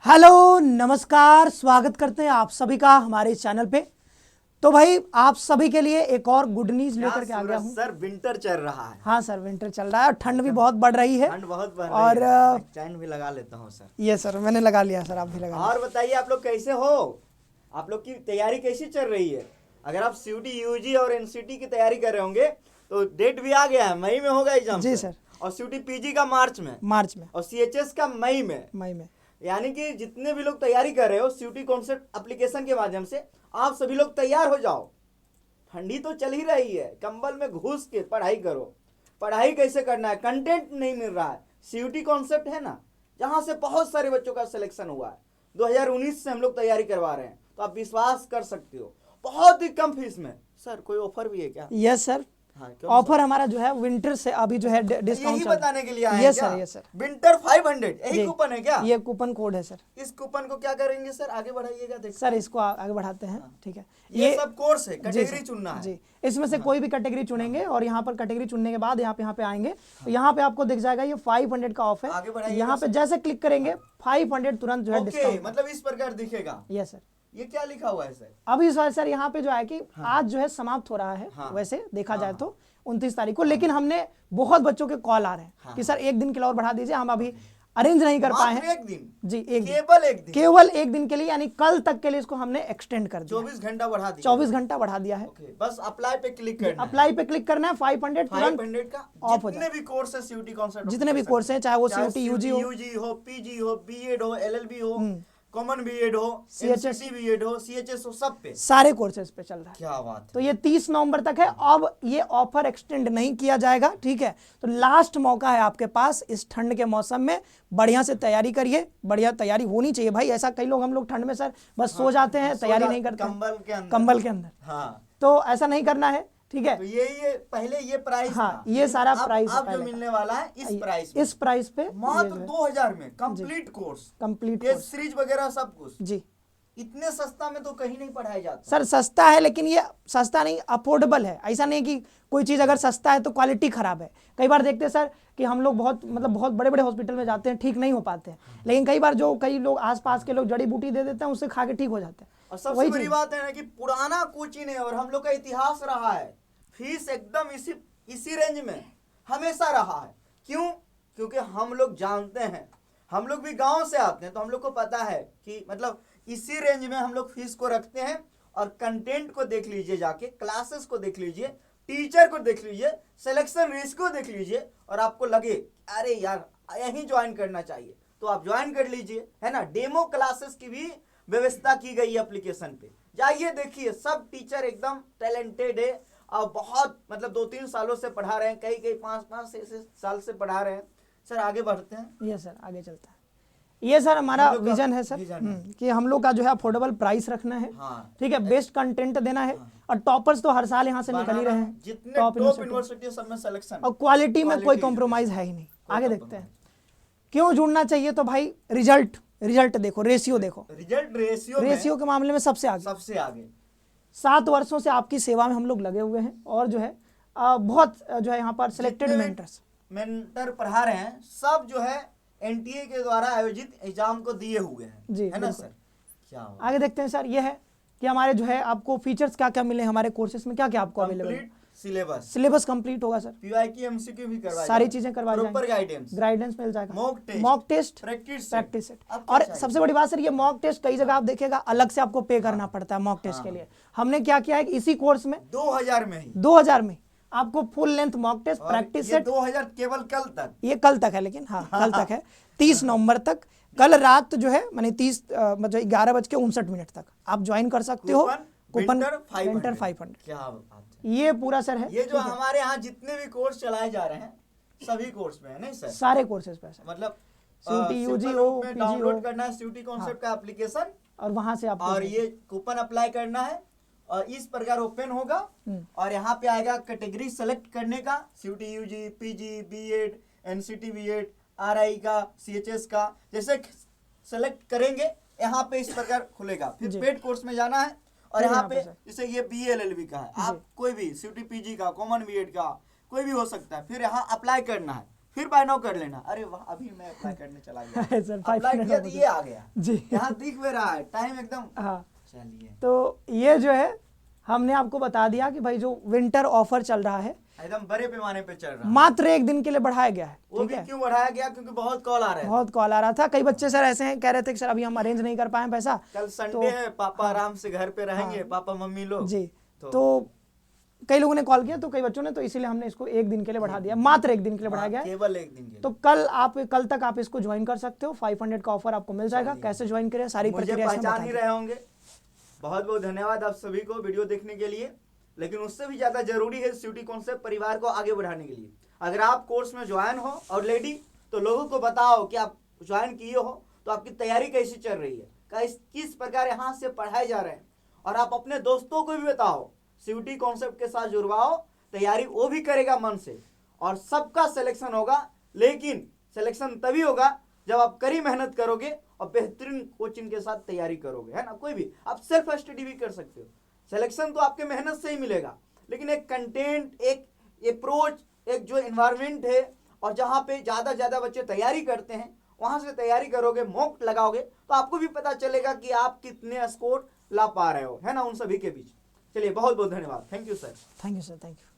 Hello नमस्कार, स्वागत करते हैं आप सभी का हमारे इस चैनल पे। तो भाई आप सभी के लिए एक और गुड न्यूज लेकर के आ गया हूँ। सर विंटर चल रहा है। हाँ सर, विंटर चल रहा है और ठंड भी बहुत बढ़ रही है। ठंड बहुत बढ़ और रही है। मैं चैन भी लगा लेता हूँ सर। ये सर मैंने लगा लिया सर, आप भी लगा और बताइए आप लोग कैसे हो? आप लोग की तैयारी कैसी चल रही है? अगर आप सीयूटी यूजी और एनसीटी की तैयारी कर रहे होंगे तो डेट भी आ गया है, मई में होगा एग्जाम जी सर। और सीयूटी पीजी का मार्च में में और सीएचएस का मई में। यानी कि जितने भी लोग तैयारी कर रहे हो सीयूटी कॉन्सेप्ट एप्लीकेशन के माध्यम से आप सभी लोग तैयार हो जाओ। ठंडी तो चल ही रही है, कंबल में घुस के पढ़ाई करो। पढ़ाई कैसे करना है, कंटेंट नहीं मिल रहा है। सीयूटी कॉन्सेप्ट है ना, जहां से बहुत सारे बच्चों का सिलेक्शन हुआ है। 2019 से हम लोग तैयारी करवा रहे हैं, तो आप विश्वास कर सकते हो बहुत ही कम फीस में। सर कोई ऑफर भी है क्या? यस सर, हाँ, ऑफर हमारा जो है विंटर से अभी जो है डिस्काउंट यही बताने के लिए आए हैं यस क्या? Sir, yes sir. विंटर 500 यही कूपन है क्या? ये कूपन कोड है सर। इस कूपन को क्या करेंगे सर, आगे बढ़ाइएगा। देखिए सर इसको आगे बढ़ाते हैं। ठीक है, ये सब कोर्स है, कैटेगरी चुनना है जी। इसमें से कोई भी कैटेगरी चुनेंगे और यहाँ पर कैटेगरी चुनने के बाद यहाँ पे आएंगे तो यहाँ पे आपको दिख जाएगा ये 500 का ऑफ है। यहाँ पे जैसे क्लिक करेंगे 500 तुरंत जो है डिस्काउंट, मतलब इस प्रकार दिखेगा। Yes sir. ये क्या लिखा हुआ है सर? अभी सर यहाँ पे जो है कि आज जो है समाप्त हो रहा है। वैसे देखा जाए तो 29 तारीख को, लेकिन हमने बहुत बच्चों के कॉल आ रहे हैं कि सर एक दिन के लिए और बढ़ा दीजिए, हम अभी अरेंज नहीं कर पाए हैं। एक दिन जी, केवल एक दिन के लिए, यानी कल तक के लिए इसको हमने एक्सटेंड कर दिया। 24 घंटा बढ़ा दिया। 24 घंटा बढ़ा दिया है। बस अप्लाई पे क्लिक करना है। अप्लाई पे क्लिक करना है, 500 का ऑफ हो जाए। जितने भी कोर्स है सीयूटी कॉन्सेप्ट, जितने भी कोर्स हैं, चाहे वो सीयूटी यूजी हो, पीजी हो, बीएड हो, एलएलबी हो, कॉमन बीएड हो, सीएचएस बीएड हो, सीएचएस हो, सब पे सारे कोर्सेज पे चल रहा है। क्या बात है। तो ये 30 नवंबर तक है। अब ये ऑफर एक्सटेंड नहीं किया जाएगा, ठीक है। तो लास्ट मौका है आपके पास इस ठंड के मौसम में। बढ़िया से तैयारी करिए, बढ़िया तैयारी होनी चाहिए भाई। ऐसा कई लोग, हम लोग ठंड में सर बस सो जाते हैं, तैयारी नहीं करते कंबल के अंदर। तो ऐसा नहीं करना है, ठीक है। तो ये पहले ये प्राइस था, ये सारा प्राइस अब जो मिलने वाला है इस प्राइस पे मात्र 2000 में कंप्लीट कोर्स, सीरीज वगैरह सब कुछ जी। इतने सस्ता में तो कहीं नहीं पढ़ाया जाता सर। सस्ता है, लेकिन ये सस्ता नहीं, अफोर्डेबल है। ऐसा नहीं कि कोई चीज़ अगर सस्ता है तो क्वालिटी खराब है। कई बार देखते हैं सर कि हम लोग बहुत बड़े बड़े हॉस्पिटल में जाते हैं, ठीक नहीं हो पाते हैं। लेकिन कई बार कई लोग आसपास के लोग जड़ी बूटी दे देते हैं, उससे खा के ठीक हो जाते हैं। और सबसे बड़ी बात है ना कि पुराना कोचिंग है और हम लोग का इतिहास रहा है, फीस एकदम इसी रेंज में हमेशा रहा है। क्यों? क्योंकि हम लोग जानते हैं, हम लोग भी गांव से आते हैं, तो हम लोग को पता है कि मतलब इसी रेंज में हम लोग फीस को रखते हैं। और कंटेंट को देख लीजिए, जाके क्लासेस को देख लीजिए, टीचर को देख लीजिए, सिलेक्शन रिस्क को देख लीजिए, और आपको लगे अरे यार यहीं ज्वाइन करना चाहिए तो आप ज्वाइन कर लीजिए, है ना। डेमो क्लासेस की भी व्यवस्था की गई है एप्लीकेशन पे, जाइए देखिए। सब टीचर एकदम टैलेंटेड है और बहुत 2-3 सालों से पढ़ा रहे हैं, कई 5-6 साल से पढ़ा रहे हैं। सर आगे बढ़ते हैं। ये सर आगे चलता है। ये सर हमारा विजन है सर, कि हम लोग का जो है अफोर्डेबल प्राइस रखना है, ठीक है। बेस्ट कंटेंट देना है और टॉपर्स तो हर साल यहाँ से निकल ही रहे हैं, जितने टॉप यूनिवर्सिटी सब में सिलेक्शन, और क्वालिटी में कोई कॉम्प्रोमाइज है ही नहीं। आगे देखते हैं क्यों जुड़ना चाहिए। तो भाई रिजल्ट देखो, रेशियो देखो, रेशियो के मामले में सबसे आगे 7 वर्षों से आपकी सेवा में हम लोग लगे हुए हैं। और जो है बहुत जो है यहाँ पर सिलेक्टेड मेंटर पढ़ा रहे हैं, सब जो है एनटीए के द्वारा आयोजित एग्जाम को दिए हुए हैं जी, है ना सर। क्या आगे देखते हैं सर। ये है कि हमारे जो है आपको फीचर्स क्या क्या मिले हमारे कोर्सेज में, क्या क्या आपको अवेलेबल है। सिलेबस कंप्लीट होगा सर, पीवाईक्यू एमसीक्यू भी करवाएंगे, सारी चीजें करवा प्रॉपर गाइडेंस मिल जाएगा, मॉक टेस्ट प्रैक्टिस सेट। और सबसे बड़ी बात सर, ये मॉक टेस्ट कई जगह आप देखिएगा अलग से आपको पे करना पड़ता है मॉक टेस्ट के लिए। हमने क्या किया है कि इसी कोर्स में 2000 में आपको full length mock test practice set 2000 केवल कल तक, ये कल तक है, लेकिन हाँ कल तक है 30 नवंबर तक। कल रात जो है माने 11:59 तक आप ज्वाइन कर सकते हो। Coupon winter 500। क्या बात है। ये पूरा सर है। ये जो हमारे यहाँ जितने भी कोर्स चलाए जा रहे हैं सभी कोर्स में है नहीं सर, सारे कोर्सेज पे मतलब सीयूटी यूजी हो, पीजी डाउनलोड करना है सीयूटी कॉन्सेप्ट का एप्लीकेशन, और वहां से आप और ये कूपन अप्लाई करना है और इस प्रकार ओपन होगा। और यहाँ पे आएगा कैटेगरी सेलेक्ट करने का, CUET UG, PG, BEd, NCT BEd, RI का, सीएचएस का। जैसे सेलेक्ट करेंगे यहाँ पे इस प्रकार खुलेगा। फिर पेड कोर्स में जाना है और यहाँ पे जैसे ये बीएलएलबी का है, आप कोई भी सीयूटी पीजी का, कॉमन बीएड का कोई भी हो सकता है। फिर यहाँ अप्लाई करना है, फिर बाय नाउ कर लेना। अरे वाह, अभी मैं अप्लाई करने चला गया, सर अप्लाई किया तो ये आ गया जी। यहाँ दिख भी रहा है, टाइम एकदम। हाँ, चलिए, तो ये जो है हमने आपको बता दिया कि भाई जो विंटर ऑफर चल रहा है एकदम बड़े पैमाने पे चल रहा है। मात्र 1 दिन के लिए बढ़ाया गया है। वो ठीक भी है, क्यों बढ़ाया गया? क्योंकि बहुत कॉल आ रहे हैं। बहुत कॉल आ रहा था, कई बच्चे सर ऐसे हैं कह रहे थे कि सर अभी हम अरेंज नहीं कर पाए पैसा। कल संडे है, पापा आराम से घर पे रहेंगे, हाँ। पापा मम्मी लोग जी, तो कई लोगों ने कॉल किया, तो कई बच्चों ने, तो इसीलिए हमने इसको 1 दिन के लिए बढ़ा दिया, मात्र 1 दिन के लिए बढ़ाया गया है। केवल 1 दिन के लिए। तो कल तक आप इसको ज्वाइन कर सकते हो, 500 का ऑफर आपको मिल जाएगा। कैसे ज्वाइन करें सारी मुझे प्रक्रिया इसमें पहचान बता ही दी। रहे होंगे। बहुत बहुत धन्यवाद आप सभी को वीडियो देखने के लिए। लेकिन उससे भी ज्यादा जरूरी है सिटी कॉन्सेप्ट परिवार को आगे बढ़ाने के लिए। अगर आप कोर्स में ज्वाइन हो और लेडी, तो लोगों को बताओ कि आप ज्वाइन किए हो, तो आपकी तैयारी कैसी चल रही है, किस प्रकार यहाँ से पढ़ाए जा रहे हैं। और आप अपने दोस्तों को भी बताओ, सिटी कॉन्सेप्ट के साथ जुड़वाओ, तैयारी वो भी करेगा मन से और सबका सिलेक्शन होगा। लेकिन सिलेक्शन तभी होगा जब आप कड़ी मेहनत करोगे और बेहतरीन कोचिंग के साथ तैयारी करोगे, है ना। कोई भी आप सेल्फ स्टडी भी कर सकते हो। सिलेक्शन तो आपके मेहनत से ही मिलेगा, लेकिन एक कंटेंट, एक अप्रोच, एक जो इन्वायरमेंट है और जहाँ पे ज़्यादा बच्चे तैयारी करते हैं, वहाँ से तैयारी करोगे, मॉक लगाओगे, तो आपको भी पता चलेगा कि आप कितने स्कोर ला पा रहे हो, है ना, उन सभी के बीच। चलिए, बहुत बहुत धन्यवाद। Thank you sir. Thank you sir, thank you.